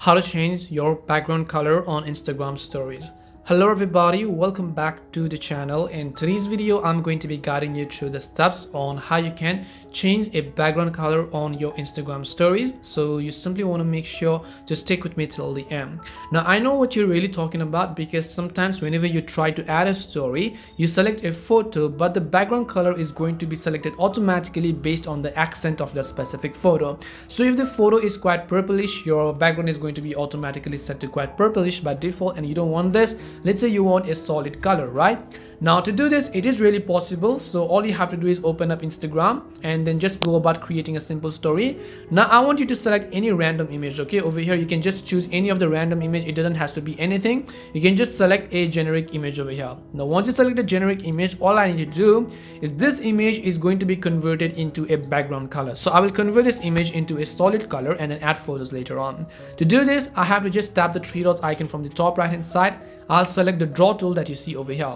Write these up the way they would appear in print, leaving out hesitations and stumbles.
How to change your background color on Instagram stories. Hello everybody, welcome back to the channel. In today's video I'm going to be guiding you through the steps on how you can change a background color on your Instagram stories. So you simply want to make sure to stick with me till the end. Now I know what you're really talking about, because sometimes whenever you try to add a story, you select a photo but the background color is going to be selected automatically based on the accent of that specific photo. So if the photo is quite purplish, your background is going to be automatically set to quite purplish by default, and you don't want this. Let's say you want a solid color, right? Now to do this, it is really possible. So all you have to do is open up Instagram and then just go about creating a simple story. Now I want you to select any random image. Okay, over here you can just choose any of the random image. It doesn't has to be anything. You can just select a generic image over here. Now once you select a generic image, all I need to do is this image is going to be converted into a background color. So I will convert this image into a solid color and then add photos later on. To do this, I have to just tap the three dots icon from the top right hand side. I'll select the draw tool that you see over here.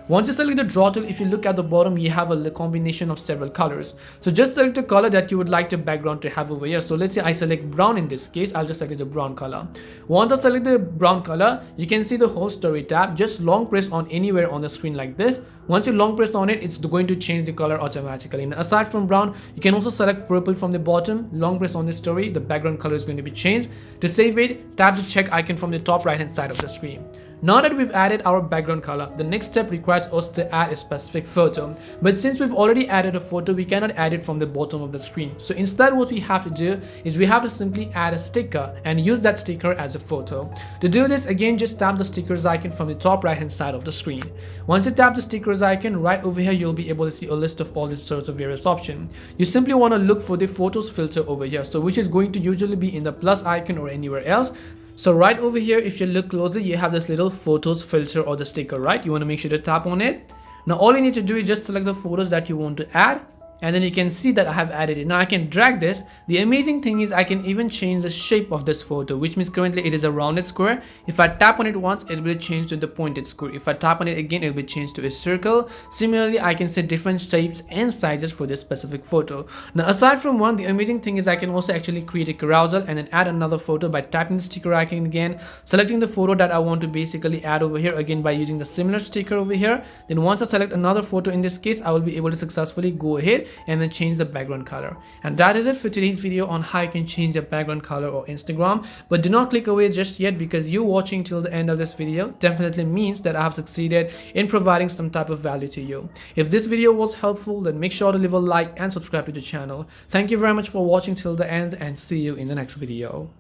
Once you select the draw tool, if you look at the bottom, you have a combination of several colors. So just select the color that you would like the background to have over here. So let's say I select brown. In this case, I'll just select the brown color. Once I select the brown color, you can see the whole story tab. Just long press on anywhere on the screen like this. Once you long press on it, it's going to change the color automatically. And aside from brown, you can also select purple from the bottom. Long press on the story, the background color is going to be changed. To save it, tap the check icon from the top right hand side of the screen. Now that we've added our background color, the next step requires us to add a specific photo. But since we've already added a photo, we cannot add it from the bottom of the screen. So instead what we have to do is we have to simply add a sticker and use that sticker as a photo. To do this, again, just tap the stickers icon from the top right hand side of the screen. Once you tap the stickers icon, right over here you'll be able to see a list of all these sorts of various options. You simply want to look for the photos filter over here, so which is going to usually be in the plus icon or anywhere else. So right over here, if you look closer, you have this little photos filter or the sticker, right? You want to make sure to tap on it. Now all you need to do is just select the photos that you want to add, and then you can see that I have added it. Now I can drag this. The amazing thing is I can even change the shape of this photo, which means currently it is a rounded square. If I tap on it once, it will change to the pointed square. If I tap on it again, it will be changed to a circle. Similarly, I can set different shapes and sizes for this specific photo. Now aside from one, the amazing thing is I can also actually create a carousel and then add another photo by tapping the sticker icon again, selecting the photo that I want to basically add over here again by using the similar sticker over here. Then once I select another photo, in this case, I will be able to successfully go ahead and then change the background color. And that is it for today's video on how you can change the background color of Instagram. But do not click away just yet, because you watching till the end of this video definitely means that I have succeeded in providing some type of value to you. If this video was helpful, then make sure to leave a like and subscribe to the channel. Thank you very much for watching till the end, and see you in the next video.